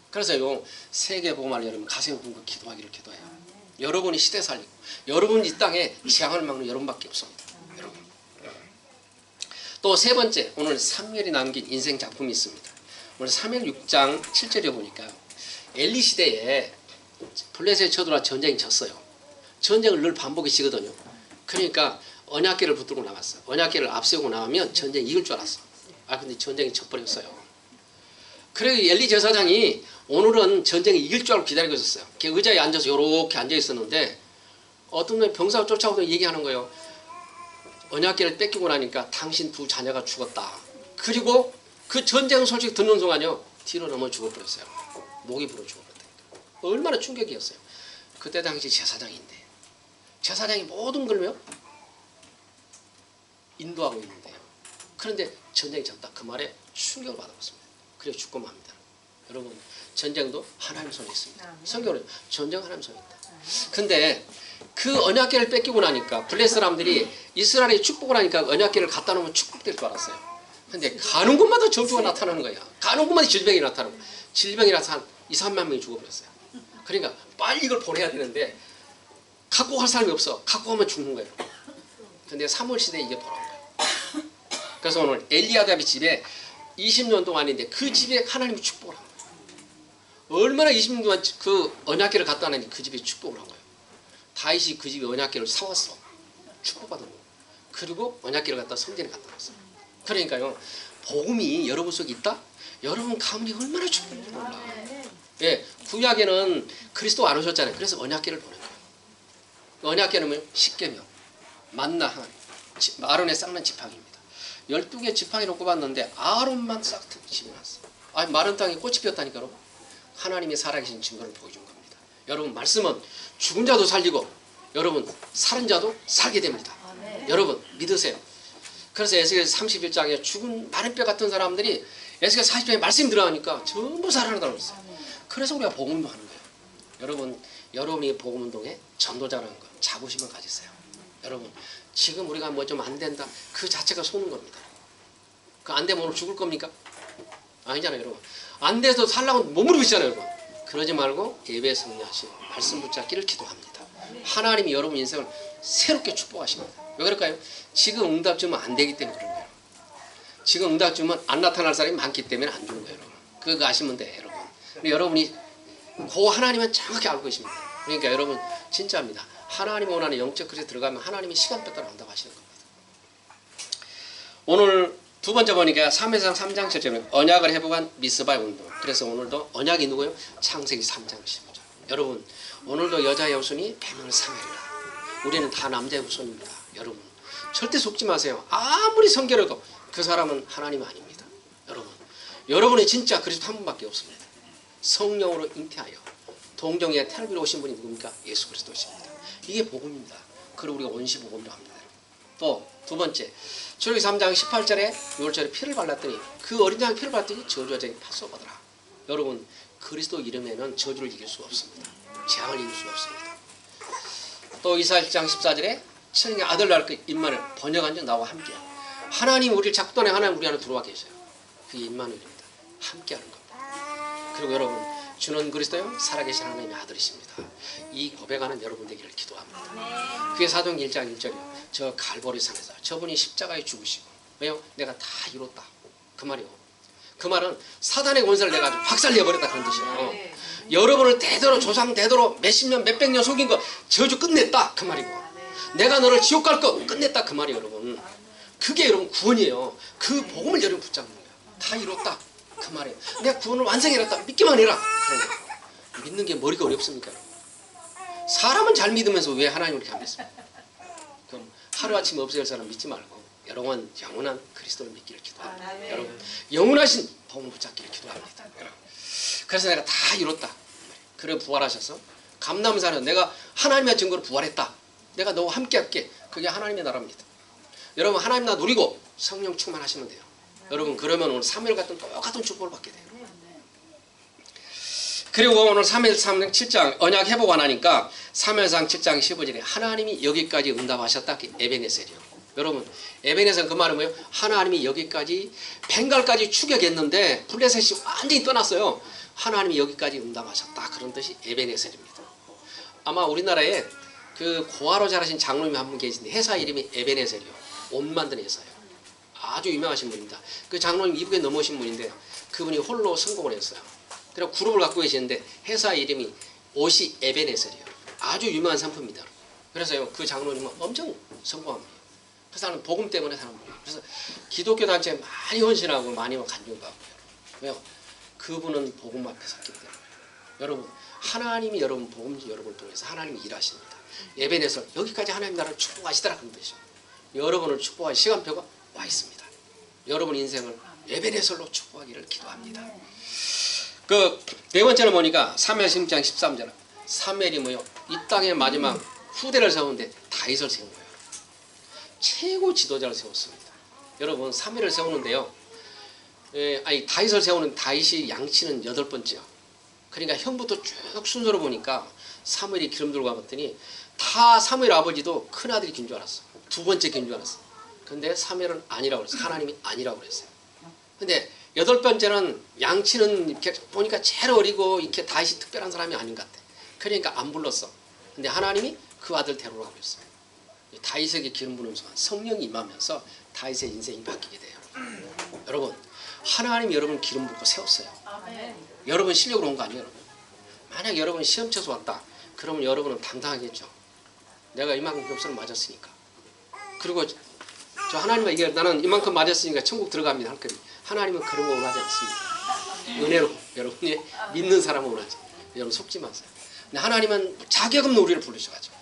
그래서 요 세계 복음을 여러분 가슴에 품고 기도하기를 기도해요. 아멘. 여러분이 시대 살리고 여러분이 이 땅에 재앙을 막는 여러분밖에 없습니다. 아멘. 여러분. 또 세 번째 오늘 사무엘이 남긴 인생 작품이 있습니다. 오늘 사무엘 6장 7절에 보니까 엘리 시대에 블레셋에 쳐들어와 전쟁이 졌어요. 전쟁을 늘 반복이시거든요. 그러니까 언약궤를 붙들고 나갔어. 언약궤를 앞세우고 나가면 전쟁이 이길 줄 알았어. 아 근데 전쟁이 져버렸어요. 그래서 엘리 제사장이 오늘은 전쟁이 이길 줄 알고 기다리고 있었어요. 의자에 앉아서 이렇게 앉아 있었는데 어떤 놈이 병사가 쫓아오더니 얘기하는 거예요. 언약궤를 뺏기고 나니까 당신 두 자녀가 죽었다. 그리고 그 전쟁 소식 듣는 순간요 뒤로 넘어 죽어버렸어요. 목이 불어 죽어버렸다. 얼마나 충격이었어요. 그때 당시 제사장인데 제사장이 모든 걸요 인도하고 있는데요. 그런데 전쟁이 졌다. 그 말에 충격을 받아봤습니다. 그래서 죽고 맙니다. 여러분 전쟁도 하나님 손에 있습니다. 성경은 전쟁 하나님 손에 있다. 근데 그 언약궤를 뺏기고 나니까 블레셋 사람들이 이스라엘의 축복을 하니까 언약궤를 갖다 놓으면 축복될 줄 알았어요. 근데 가는 곳마다 저주가 나타나는 거야. 가는 곳마다 질병이 나타나고 질병이 나타나서 한 2, 3만 명이 죽어버렸어요. 그러니까 빨리 이걸 보내야 되는데 갖고 갈 사람이 없어. 갖고 가면 죽는 거예요. 근데 사무엘 시대에 이게 벌어온 거예요. 그래서 오늘 엘리야답의 집에 20년 동안인데 그 집에 하나님이 축복을 한 거예요. 얼마나 20년 동안 그 언약궤를 갖다 놨는지 그 집에 축복을 한 거예요. 다윗이 그 집에 언약궤를 사왔어. 축복받은 거예요. 그리고 언약궤를 갖다 성전에 갖다 놨어요. 그러니까요 복음이 여러분 속에 있다? 여러분 가문이 얼마나 축복인지 몰라. 예, 구약에는 그리스도 안 오셨잖아요. 그래서 언약궤를 보낸 거예요. 언약궤는 십계명, 만나 하나님, 아론의 쌍난 지팡이입니다. 12개 지팡이를 꼽았는데 아론만 싹 집어놨어. 아니 마른 땅에 꽃이 피었다니까 여러분. 하나님이 살아계신 증거를 보여준 겁니다. 여러분 말씀은 죽은 자도 살리고 여러분 살은 자도 살게 됩니다. 여러분 믿으세요. 그래서 에스겔 31장에 죽은 마른 뼈 같은 사람들이 에스겔 40장에 말씀이 들어가니까 전부 살아나다고 했어요. 그래서 우리가 복음운동하는 거예요. 여러분 여러분이 복음운동에 전도자라는 거 자부심을 가지세요. 여러분 지금 우리가 뭐 좀 안 된다 그 자체가 속는 겁니다. 그 안 되면 오늘 죽을 겁니까? 아니잖아요. 여러분 안 돼서 살라고 몸으로 비시잖아요. 여러분 그러지 말고 예배 승리하시고 말씀 붙잡기를 기도합니다. 하나님이 여러분 인생을 새롭게 축복하십니다. 왜 그럴까요? 지금 응답 주면 안 되기 때문에 그런 거예요. 지금 응답 주면 안 나타날 사람이 많기 때문에 안 주는 거예요. 여러분 그거 아시면 돼요. 여러분 근데 여러분이 그 하나님은 정확히 알고 계십니다. 그러니까 여러분 진짜입니다. 하나님 원하는 영적 그릇에 들어가면 하나님이 시간 뺐다 나온다고 하시는 겁니다. 오늘 두 번째 보니까 3회상 3장 7절에 언약을 회복한 미스바의 운동. 그래서 오늘도 언약이 누구예요? 창세기 3장 15절. 여러분 오늘도 여자의 후손이 뱀을 상하리라. 우리는 다 남자의 후손입니다. 여러분 절대 속지 마세요. 아무리 성결해도 그 사람은 하나님 아닙니다. 여러분이 진짜 그리스도 한 분밖에 없습니다. 성령으로 잉태하여 동정의 태를 오신 분이 누굽니까? 예수 그리스도십니다. 이게 복음입니다. 그리고 우리가 원시복음이라고 합니다. 또 두 번째 출애굽기 3장 18절에 6절에 피를 발랐더니 그 어린 양의 피를 발랐더니 저주가 저에게 파수하더라. 여러분 그리스도 이름에는 저주를 이길 수가 없습니다. 재앙을 이길 수가 없습니다. 또 이사야 1장 14절에 천의 아들 낳을 그 임마누엘 번역한 적 나와 함께 하나님 우리를 자꾸 떠내 하나님 우리 안에 들어와 계셔요. 그게 임마누엘입니다. 함께하는 겁니다. 그리고 여러분 주는 그리스도요 살아계신 하나님의 아들이십니다. 이 고백하는 여러분 되기를 기도합니다. 그게 사도행전 1장 1절이요. 저 갈보리산에서 저분이 십자가에 죽으시고 왜요? 내가 다 이뤘다. 그 말이요. 그 말은 사단의 권세를 내가 박살내버렸다 그런 뜻이에요. 여러분을 대대로 조상 대대로 몇십 년 몇백 년 속인 거 저주 끝냈다 그 말이고 내가 너를 지옥 갈 거 끝냈다 그 말이에요. 여러분 그게 여러분 구원이에요. 그 복음을 여러분 붙잡는 거예요. 다 이뤘다 그 말이에요. 내가 구원을 완성해놨다 믿기만 해라 그런 거예요. 믿는 게 머리가 어렵습니까? 사람은 잘 믿으면서 왜 하나님을 이렇게 안 믿습니까? 그럼 하루아침에 없어질 사람 믿지 말고 영원한 그리스도를 믿기를 기도합니다. 여러분 영원하신 복음을 붙잡기를 기도합니다. 여러분. 그래서 내가 다 이뤘다. 그래 부활하셔서 감남산은 내가 하나님의 증거로 부활했다. 내가 너와 함께 할게. 그게 하나님의 나라입니다. 여러분 하나님 나 누리고 성령 충만하시면 돼요. 여러분 그러면 오늘 3일 같은 똑같은 축복을 받게 돼요. 그리고 오늘 3일 3장 7장 언약 회복 안 하니까 3회상 7장 15절에 하나님이 여기까지 응답하셨다. 에베네셀이요. 여러분 에베네셀 그 말은 뭐예요? 하나님이 여기까지 벵갈까지 추격했는데 블레셋이 완전히 떠났어요. 하나님이 여기까지 응답하셨다. 그런 뜻이 에베네셀입니다. 아마 우리나라에 그 고아로 자라신 장로님이 한 분 계신데 회사 이름이 에베네셀이요. 옷 만드는 회사예요. 아주 유명하신 분입니다. 그 장로님 이북에 넘어오신 분인데 그분이 홀로 성공을 했어요. 그리고 그룹을 갖고 계시는데 회사 이름이 옷이 에베네셀이에요. 아주 유명한 상품입니다. 그래서요 그 장로님은 엄청 성공합니다. 그 사람은 복음 때문에 사는 분이에요. 그래서 기독교 단체에 많이 헌신하고 많이 간증하고요. 왜요? 그분은 복음 앞에 섰기 때문에. 여러분 하나님이 여러분 복음 여러분을 통해서 하나님이 일하십니다. 에베네셀 여기까지 하나님 나라를 축복하시더라 그런 뜻이죠. 여러분을 축복할 시간표가 와 있습니다. 여러분 인생을 에베네셀로 축복하기를 기도합니다. 그 네 번째는 보니까 사무엘 16장 13절 사무엘이 뭐요? 이 땅의 마지막 후대를 세우는데 다윗을 세운 거예요. 최고 지도자를 세웠습니다. 여러분 사무엘을 세우는데요. 다윗을 세우는 다윗이 양치는 8번째요. 그러니까 형부터 쭉 순서로 보니까 사무엘이 기름 들고 가봤더니 다 사무엘 아버지도 큰아들이 긴 줄 알았어. 두 번째 긴 줄 알았어. 근데 사무엘은 아니라고 그랬어요. 하나님이 아니라고 그랬어요. 근데 8번째는 양치는 이렇게 보니까 제일 어리고 이렇게 다윗이 특별한 사람이 아닌 것 같아. 그러니까 안 불렀어. 근데 하나님이 그 아들 데려오라고 그랬어요. 다윗에게 기름 부는 순간 성령이 임하면서 다윗의 인생이 바뀌게 돼요. 여러분 하나님이 여러분 기름 붓고 세웠어요. 여러분 실력으로 온 거 아니에요. 여러분. 만약 여러분 시험 쳐서 왔다. 그러면 여러분은 당당하겠죠. 내가 이만큼 겹살을 맞았으니까. 그리고 저 하나님은 이게 나는 이만큼 맞았으니까 천국 들어갑니다 할 거니 하나님은 그런 거 원하지 않습니다. 은혜로 여러분이 믿는 사람은 원하지. 여러분 속지 마세요. 근데 하나님은 자격 없는 우리를 부르셔가지고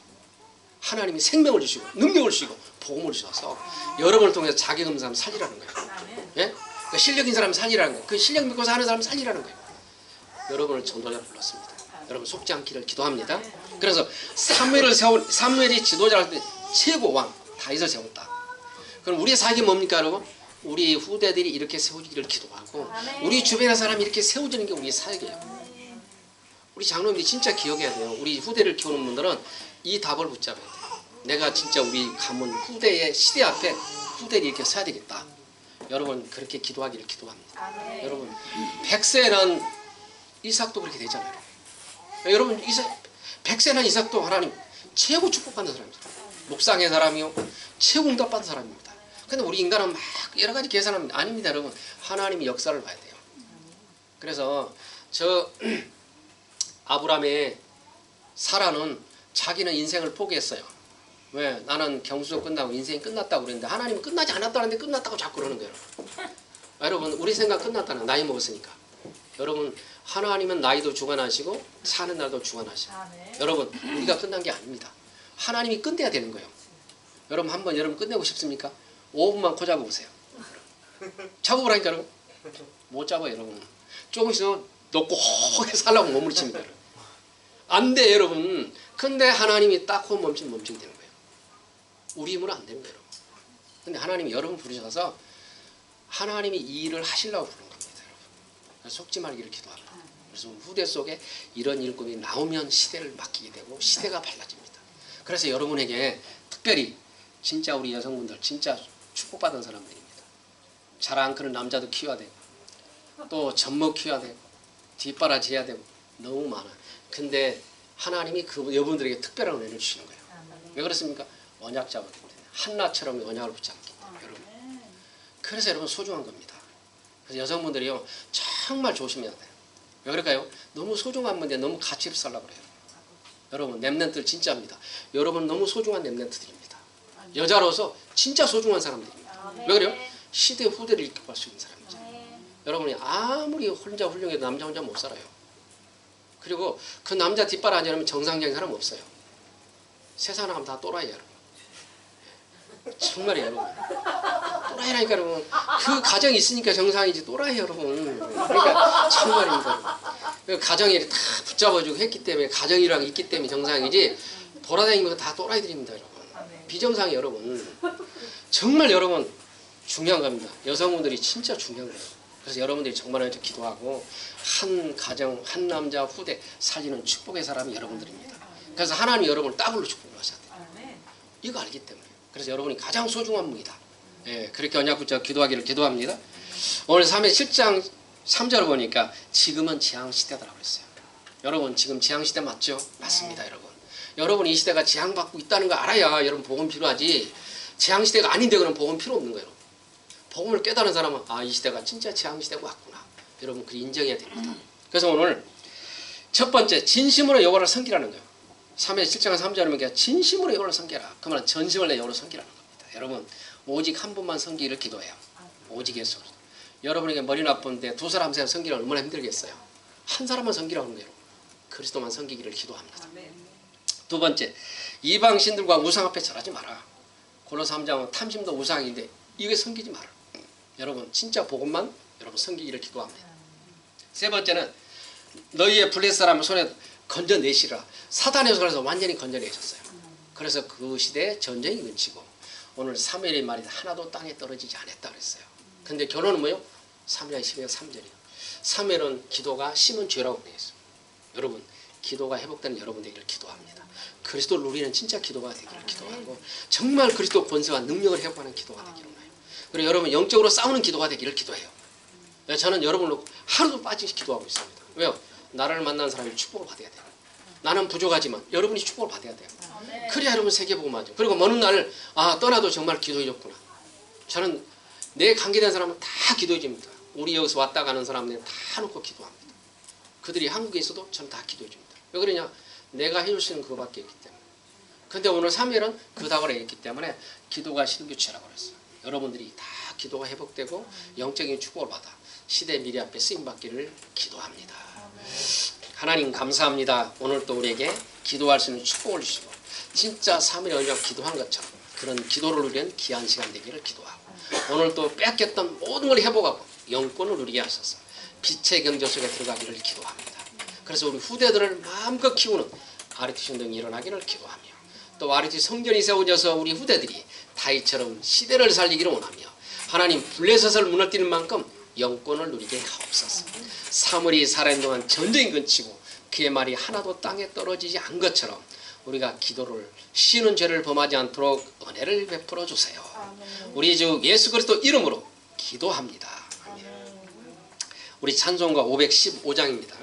하나님이 생명을 주시고 능력을 주시고 복음을 주셔서 여러분을 통해서 자격 없는 사람 살리라는 거예요. 예? 그 실력인 사람 살리라는 거예요. 그 실력 믿고 사는 사람 살리라는 거예요. 여러분을 전도자로 불렀습니다. 여러분 속지 않기를 기도합니다. 그래서 사무엘이 지도자를 할 때 최고 왕 다윗을 세웠다. 그럼 우리의 사역이 뭡니까 여러분? 우리 후대들이 이렇게 세워지기를 기도하고 우리 주변의 사람이 이렇게 세워지는 게 우리의 사역이에요. 우리 장로님들이 진짜 기억해야 돼요. 우리 후대를 키우는 분들은 이 답을 붙잡아야 돼요. 내가 진짜 우리 가문 후대의 시대 앞에 후대를 이렇게 서야 되겠다. 여러분 그렇게 기도하기를 기도합니다. 여러분 백세는 이삭도 그렇게 되잖아요. 여러분 백세는 이삭도 하나님 최고 축복받는 사람입니다. 묵상의 사람이요 최고 응답받는 사람입니다. 근데 우리 인간은 막 여러 가지 계산은 아닙니다. 여러분 하나님이 역사를 봐야 돼요. 그래서 저 아브라함의 사라는 자기는 인생을 포기했어요. 왜? 나는 경수조 끝나고 인생이 끝났다고 그랬는데 하나님은 끝나지 않았다는데 끝났다고 자꾸 그러는 거예요. 여러분 우리 생각 끝났다는 나이 먹었으니까. 여러분 하나님은 나이도 주관하시고 사는 날도 주관하시고. 여러분 우리가 끝난 게 아닙니다. 하나님이 끝내야 되는 거예요. 여러분 한번 여러분 끝내고 싶습니까? 5분만 코 잡아보세요. 잡아보라니까 여러분. 못 잡아요 여러분. 조금 있으면 놓고 호하게 살라고 몸부림칩니다. 안 돼 여러분. 근데 하나님이 딱 코 멈추면 되는 거예요. 우리 힘으로 안 됩니다 여러분. 근데 하나님이 여러분 부르셔서 하나님이 이 일을 하시려고 부른 겁니다 여러분. 속지 말기를 기도합니다. 그래서 후대 속에 이런 일꾼이 나오면 시대를 맡기게 되고 시대가 달라집니다. 그래서 여러분에게 특별히 진짜 우리 여성분들 진짜 축복받은 사람들입니다. 잘 안 크는 남자도 키워야 되고 또 젖먹 키워야 되고 뒷바라지 해야 되고 너무 많아. 근데 하나님이 그 여러분들에게 특별한 은혜를 주시는 거예요. 왜 그렇습니까? 언약자가 때문에 한나처럼 언약을 붙잡기 때문에 여러분. 그래서 여러분 소중한 겁니다. 그래서 여성분들이요 정말 조심해야 돼요. 왜 그럴까요? 너무 소중한 건데 너무 가치를 살라고 그래요. 여러분 렘넌트들 진짜입니다. 여러분 너무 소중한 렘넌트들입니다. 여자로서 진짜 소중한 사람들입니다. 왜 그래요? 시대 후대를 이끌어갈 수 있는 사람이죠. 여러분이 아무리 혼자 훌륭해도 남자 혼자 못 살아요. 그리고 그 남자 뒷바라지 하면 정상적인 사람 없어요. 세상 나가면 다 또라이예요 여러분. 정말이에요 여러분. 또라이라니까 여러분. 그 가정이 있으니까 정상이지 또라이 여러분. 그러니까 정말입니다 여러분. 가정이 다 붙잡아주고 했기 때문에 가정이랑 있기 때문에 정상이지 돌아다니는 거 다 또라이들입니다 여러분. 비정상이 여러분. 정말 여러분 중요한 겁니다. 여성분들이 진짜 중요한 거예요. 그래서 여러분들이 정말 기도하고 한 가정 한 남자 후대 살리는 축복의 사람이 여러분들입니다. 그래서 하나님이 여러분을 따블로 축복을 하셔야 돼요. 이거 알기 때문에. 그래서 여러분이 가장 소중한 분이다. 예, 그렇게 언약 붙잡고 기도하기를 기도합니다. 오늘 3회 7장 3절을 보니까 지금은 재앙시대다라고 그랬어요. 여러분 지금 재앙시대 맞죠? 맞습니다 여러분. 여러분 이 시대가 재앙받고 있다는 거 알아야 여러분 복음 필요하지. 재앙시대가 아닌데 그럼 복음 필요 없는 거예요. 복음을 깨달은 사람은 아 이 시대가 진짜 재앙시대가 왔구나. 여러분 그 인정해야 됩니다. 그래서 오늘 첫 번째 진심으로 여호와를 섬기라는 거예요. 3회 7장 3절을 보니까 진심으로 여호와를 섬겨라. 그 말은 전심을 내 여호와를 섬기라는 겁니다. 여러분 오직 한 분만 섬기기를 기도해요. 오직 예수. 여러분에게 머리 나쁜데 두 사람 세 섬기면 얼마나 힘들겠어요. 한 사람만 섬기라고 하는 거예요. 그리스도만 섬기기를 기도합니다. 두 번째 이방신들과 우상 앞에 절하지 마라. 골로새 3장은 탐심도 우상인데 이게 섬기지 마라. 여러분 진짜 복음만 여러분 섬기기를 기도합니다. 세 번째는 너희의 블레셋 사람을 손에 건져내시라. 사단의 손에서 완전히 건져내셨어요. 그래서 그 시대에 전쟁이 그치고 오늘 사무엘의 말이 하나도 땅에 떨어지지 않았다 그랬어요. 근데 결론은 뭐요? 3장 12장 3절이요. 사무엘은 기도가 심은 죄라고 되어 있어요. 여러분 기도가 회복되는 여러분 되기를 기도합니다. 그리스도를 누리는 진짜 기도가 되기를 기도하고 정말 그리스도 권세와 능력을 회복하는 기도가 되기를 원해요. 그리고 여러분 영적으로 싸우는 기도가 되기를 기도해요. 저는 여러분을 하루도 빠지지 기도하고 있습니다. 왜요? 나를 만나는 사람이 축복을 받아야 돼요. 나는 부족하지만 여러분이 축복을 받아야 돼요. 그래야 여러분 세계복음하죠. 그리고 먼 날 떠나도 정말 기도해줬구나. 저는 내 관계된 사람은 다 기도해줍니다. 우리 여기서 왔다 가는 사람들은 다 놓고 기도합니다. 그들이 한국에 있어도 저는 다 기도해줍니다. 왜 그러냐? 내가 해줄 수 있는 그거밖에 없기 때문에. 근데 오늘 3일은 그 닭을 했기 때문에 기도가 신규체라고 그랬어요. 여러분들이 다 기도가 회복되고 영적인 축복을 받아 시대 미래 앞에 쓰임받기를 기도합니다. 하나님 감사합니다. 오늘 또 우리에게 기도할 수 있는 축복을 주시고 진짜 3일의 언약 기도한 것처럼 그런 기도를 누리는 귀한 시간 되기를 기도하고 오늘 또 뺏겼던 모든 걸 회복하고 영권을 누리게 하셔서 빛의 경제 속에 들어가기를 기도합니다. 그래서 우리 후대들을 마음껏 키우는 RT 운동이 일어나기를 기도하며 또 RT 성전이 세워져서 우리 후대들이 다윗처럼 시대를 살리기를 원하며 하나님 블레셋을 무너뜨리는 만큼 영권을 누리게 하옵소서. 사물이 살아있는 동안 전쟁이 그치고 그의 말이 하나도 땅에 떨어지지 않은 것처럼 우리가 기도를 쉬는 죄를 범하지 않도록 은혜를 베풀어 주세요. 우리 주 예수 그리스도 이름으로 기도합니다. 우리 찬송가 515장입니다.